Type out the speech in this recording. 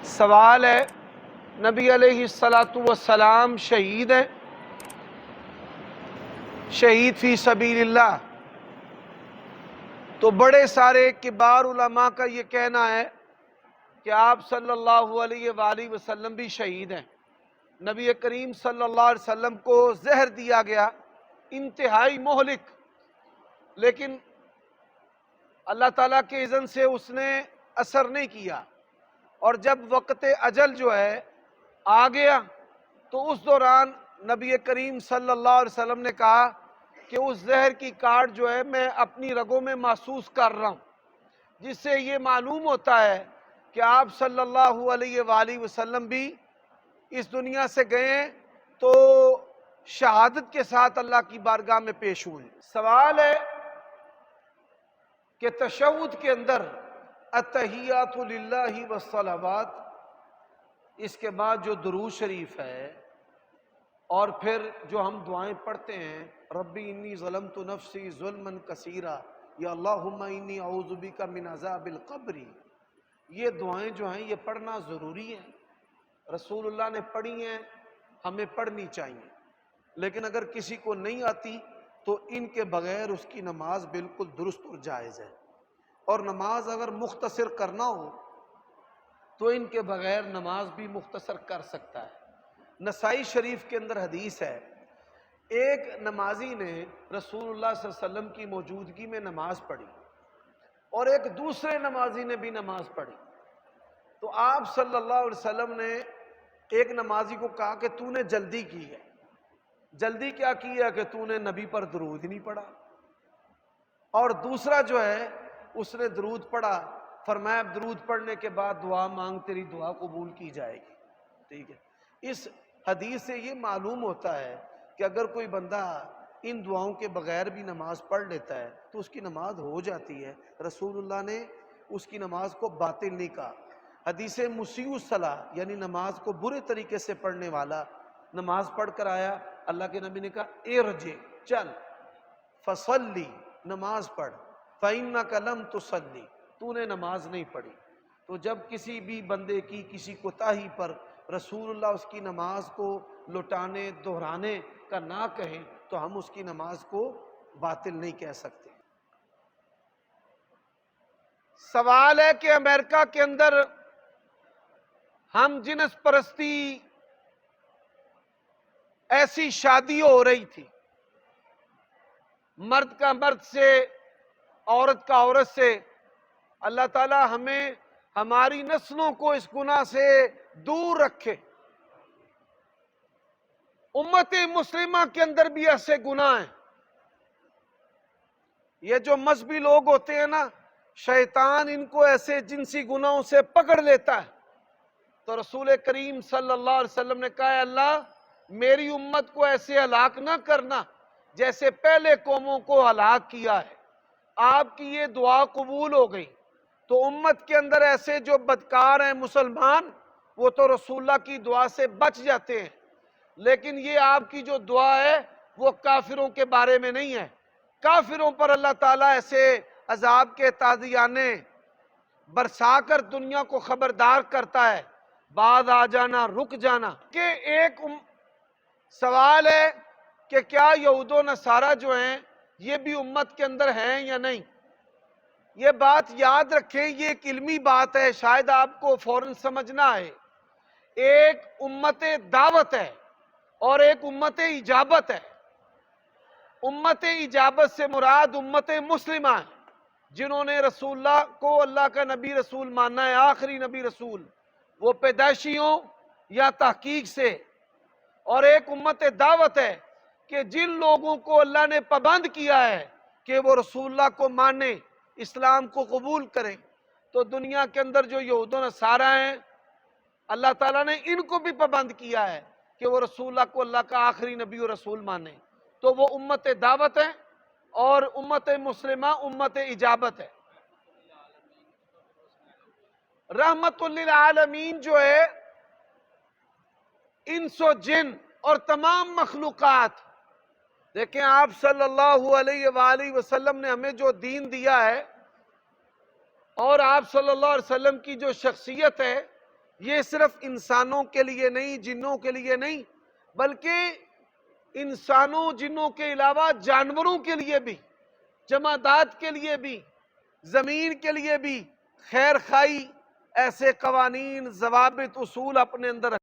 سوال ہے، نبی علیہ الصلاۃ والسلام شہید ہیں، شہید فی سبیل اللہ، تو بڑے سارے کبار علماء کا یہ کہنا ہے کہ آپ صلی اللہ علیہ وآلہ وسلم بھی شہید ہیں۔ نبی کریم صلی اللہ علیہ وسلم کو زہر دیا گیا، انتہائی مہلک، لیکن اللہ تعالیٰ کے اذن سے اس نے اثر نہیں کیا، اور جب وقت اجل جو ہے آ گیا تو اس دوران نبی کریم صلی اللہ علیہ وسلم نے کہا کہ اس زہر کی کاٹ جو ہے میں اپنی رگوں میں محسوس کر رہا ہوں، جس سے یہ معلوم ہوتا ہے کہ آپ صلی اللہ علیہ وآلہ وسلم بھی اس دنیا سے گئے ہیں تو شہادت کے ساتھ اللہ کی بارگاہ میں پیش ہوئے۔ سوال ہے کہ تشہد کے اندر التحیات للہ والصلوات، اس کے بعد جو درود شریف ہے اور پھر جو ہم دعائیں پڑھتے ہیں، ربی انی ظلمت نفسی ظلما کثیرا، یا اللہم انی اعوذ بک من عذاب القبر، یہ دعائیں جو ہیں یہ پڑھنا ضروری ہے، رسول اللہ نے پڑھی ہیں، ہمیں پڑھنی چاہیے، لیکن اگر کسی کو نہیں آتی تو ان کے بغیر اس کی نماز بالکل درست اور جائز ہے، اور نماز اگر مختصر کرنا ہو تو ان کے بغیر نماز بھی مختصر کر سکتا ہے۔ نسائی شریف کے اندر حدیث ہے، ایک نمازی نے رسول اللہ صلی اللہ علیہ وسلم کی موجودگی میں نماز پڑھی اور ایک دوسرے نمازی نے بھی نماز پڑھی، تو آپ صلی اللہ علیہ وسلم نے ایک نمازی کو کہا کہ تو نے جلدی کی ہے، جلدی کیا کی ہے کہ تو نے نبی پر درود نہیں پڑھا، اور دوسرا جو ہے اس نے درود پڑھا، فرمایا درود پڑھنے کے بعد دعا مانگ، تیری دعا قبول کی جائے گی۔ ٹھیک ہے، اس حدیث سے یہ معلوم ہوتا ہے کہ اگر کوئی بندہ ان دعاؤں کے بغیر بھی نماز پڑھ لیتا ہے تو اس کی نماز ہو جاتی ہے، رسول اللہ نے اس کی نماز کو باطل نہیں کہا۔ حدیث مسیء الصلاۃ یعنی نماز کو برے طریقے سے پڑھنے والا نماز پڑھ کر آیا، اللہ کے نبی نے کہا ارجع، چل، فصلی، نماز پڑھ، فإنک لم تصلی، تو نے نماز نہیں پڑھی۔ تو جب کسی بھی بندے کی کسی کوتاہی پر رسول اللہ اس کی نماز کو لوٹانے دہرانے کا نہ کہیں تو ہم اس کی نماز کو باطل نہیں کہہ سکتے۔ سوال ہے کہ امریکہ کے اندر ہم جنس پرستی ایسی شادی ہو رہی تھی، مرد کا مرد سے، عورت کا عورت سے، اللہ تعالی ہمیں ہماری نسلوں کو اس گناہ سے دور رکھے۔ امت مسلمہ کے اندر بھی ایسے گناہ ہیں، یہ جو مذہبی لوگ ہوتے ہیں نا، شیطان ان کو ایسے جنسی گناہوں سے پکڑ لیتا ہے، تو رسول کریم صلی اللہ علیہ وسلم نے کہا ہے اللہ میری امت کو ایسے ہلاک نہ کرنا جیسے پہلے قوموں کو ہلاک کیا ہے۔ آپ کی یہ دعا قبول ہو گئی، تو امت کے اندر ایسے جو بدکار ہیں مسلمان، وہ تو رسول اللہ کی دعا سے بچ جاتے ہیں، لیکن یہ آپ کی جو دعا ہے وہ کافروں کے بارے میں نہیں ہے۔ کافروں پر اللہ تعالیٰ ایسے عذاب کے تازیانے برسا کر دنیا کو خبردار کرتا ہے، بعد آ جانا، رک جانا۔ کہ ایک سوال ہے کہ کیا یہود و نصارہ جو ہیں یہ بھی امت کے اندر ہیں یا نہیں؟ یہ بات یاد رکھیں، یہ ایک علمی بات ہے، شاید آپ کو فوراً سمجھ نہ آئے۔ ایک امت دعوت ہے اور ایک امت اجابت ہے۔ امت اجابت سے مراد امت مسلمہ ہے، جنہوں نے رسول اللہ کو اللہ کا نبی رسول ماننا ہے، آخری نبی رسول، وہ پیدائشی ہوں یا تحقیق سے۔ اور ایک امت دعوت ہے کہ جن لوگوں کو اللہ نے پابند کیا ہے کہ وہ رسول اللہ کو مانیں، اسلام کو قبول کریں، تو دنیا کے اندر جو یہود و نصارہ ہیں اللہ تعالیٰ نے ان کو بھی پابند کیا ہے کہ وہ رسول اللہ کو اللہ کا آخری نبی و رسول مانیں، تو وہ امت دعوت ہے اور امت مسلمہ امت اجابت ہے۔ رحمت للعالمین جو ہے انس و جن اور تمام مخلوقات، دیکھیں آپ صلی اللہ علیہ وآلہ وسلم نے ہمیں جو دین دیا ہے اور آپ صلی اللہ علیہ وسلم کی جو شخصیت ہے یہ صرف انسانوں کے لیے نہیں، جنوں کے لیے نہیں، بلکہ انسانوں جنوں کے علاوہ جانوروں کے لیے بھی، جمادات کے لیے بھی، زمین کے لیے بھی خیر خائی ایسے قوانین، ضوابط، اصول اپنے اندر